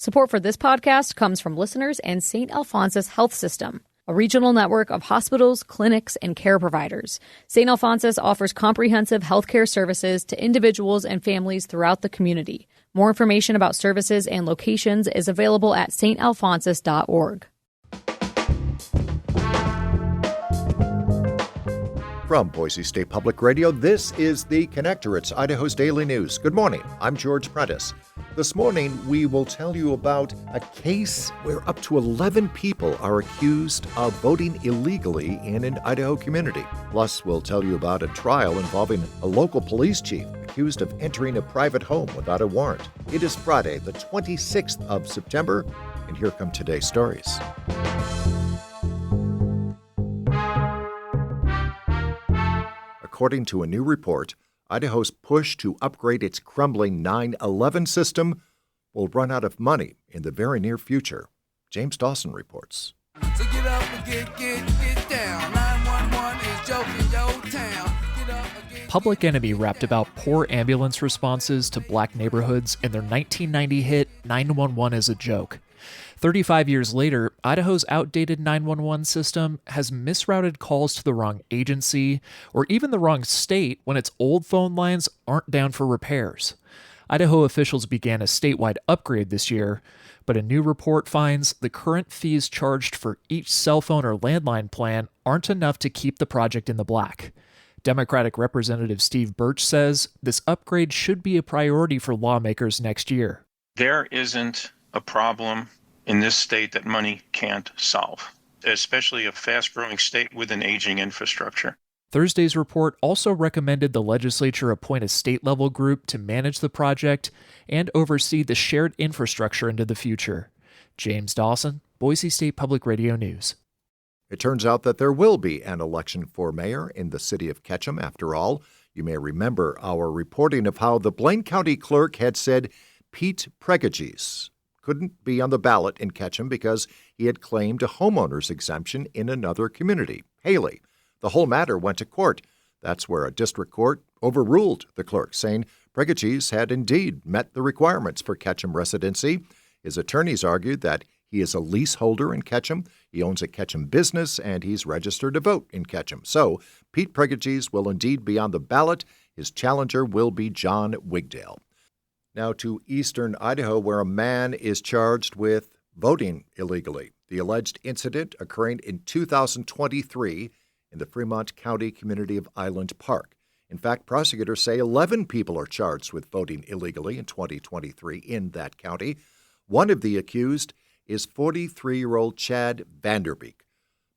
Support for this podcast comes from listeners and St. Alphonsus Health System, a regional network of hospitals, clinics, and care providers. St. Alphonsus offers comprehensive healthcare services to individuals and families throughout the community. More information about services and locations is available at stalphonsus.org. From Boise State Public Radio, this is The Connector. It's Idaho's Daily News. Good morning. I'm George Prentice. This morning, we will tell you about a case where up to 11 people are accused of voting illegally in an Idaho community. Plus, we'll tell you about a trial involving a local police chief accused of entering a private home without a warrant. It is Friday, the 26th of September, and here come today's stories. According to a new report, Idaho's push to upgrade its crumbling 911 system will run out of money in the very near future. James Dawson reports. So get up and get down. 911 is joking your town. Public Enemy rapped about poor ambulance responses to black neighborhoods in their 1990 hit 911 is a Joke. 35 years later, Idaho's outdated 911 system has misrouted calls to the wrong agency or even the wrong state when its old phone lines aren't down for repairs. Idaho officials began a statewide upgrade this year, but a new report finds the current fees charged for each cell phone or landline plan aren't enough to keep the project in the black. Democratic Representative Steve Birch says this upgrade should be a priority for lawmakers next year. There isn't a problem in this state that money can't solve, especially a fast-growing state with an aging infrastructure. Thursday's report also recommended the legislature appoint a state-level group to manage the project and oversee the shared infrastructure into the future. James Dawson, Boise State Public Radio News. It turns out that there will be an election for mayor in the city of Ketchum, after all. You may remember our reporting of how the Blaine County clerk had said Pete Pregages couldn't be on the ballot in Ketchum because he had claimed a homeowner's exemption in another community, Haley. The whole matter went to court. That's where a district court overruled the clerk, saying Pregages had indeed met the requirements for Ketchum residency. His attorneys argued that he is a leaseholder in Ketchum, he owns a Ketchum business, and he's registered to vote in Ketchum. So Pete Pregages will indeed be on the ballot. His challenger will be John Wigdale. Now to eastern Idaho, where a man is charged with voting illegally. The alleged incident occurring in 2023 in the Fremont County community of Island Park. In fact, prosecutors say 11 people are charged with voting illegally in 2023 in that county. One of the accused is 43-year-old Chad Vanderbeek.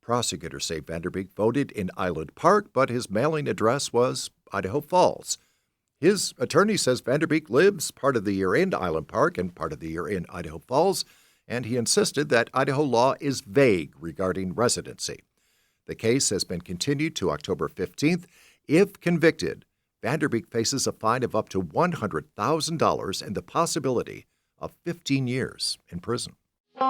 Prosecutors say Vanderbeek voted in Island Park, but his mailing address was Idaho Falls. His attorney says Vanderbeek lives part of the year in Island Park and part of the year in Idaho Falls, and he insisted that Idaho law is vague regarding residency. The case has been continued to October 15th. If convicted, Vanderbeek faces a fine of up to $100,000 and the possibility of 15 years in prison. A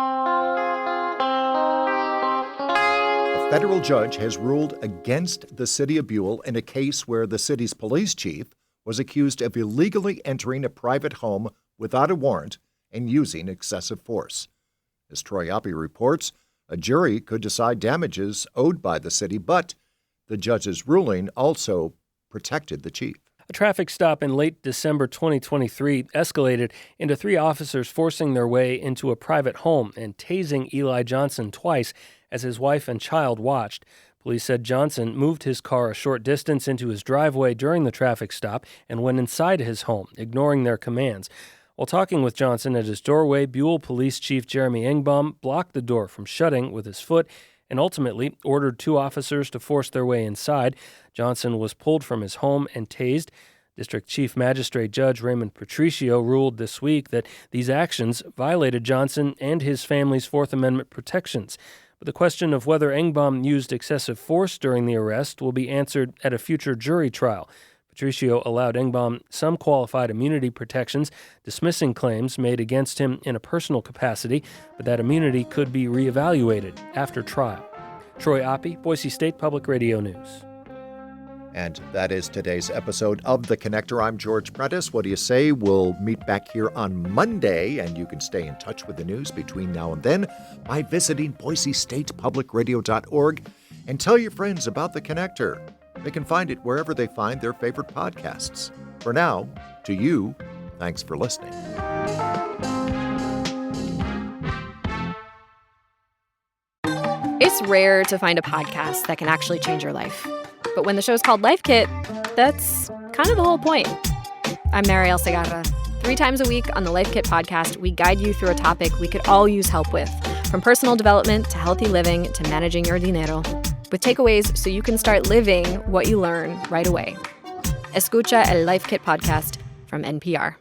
federal judge has ruled against the city of Buell in a case where the city's police chief was accused of illegally entering a private home without a warrant and using excessive force. As Troy Oppie reports, a jury could decide damages owed by the city, but the judge's ruling also protected the chief. A traffic stop in late December 2023 escalated into 3 officers forcing their way into a private home and tasing Eli Johnson twice as his wife and child watched. Police said Johnson moved his car a short distance into his driveway during the traffic stop and went inside his home, ignoring their commands. While talking with Johnson at his doorway, Buell Police Chief Jeremy Engbaum blocked the door from shutting with his foot and ultimately ordered 2 officers to force their way inside. Johnson was pulled from his home and tased. District Chief Magistrate Judge Raymond Patricio ruled this week that these actions violated Johnson and his family's Fourth Amendment protections. But the question of whether Engbaum used excessive force during the arrest will be answered at a future jury trial. Patricio allowed Engbaum some qualified immunity protections, dismissing claims made against him in a personal capacity, but that immunity could be reevaluated after trial. Troy Oppie, Boise State Public Radio News. And that is today's episode of The Connector. I'm George Prentice. What do you say? We'll meet back here on Monday, and you can stay in touch with the news between now and then by visiting BoiseStatePublicRadio.org and tell your friends about The Connector. They can find it wherever they find their favorite podcasts. For now, to you, thanks for listening. It's rare to find a podcast that can actually change your life. But when the show's called Life Kit, that's kind of the whole point. I'm Mariel Segarra. 3 times a week on the Life Kit podcast, we guide you through a topic we could all use help with, from personal development to healthy living to managing your dinero, with takeaways so you can start living what you learn right away. Escucha el Life Kit podcast from NPR.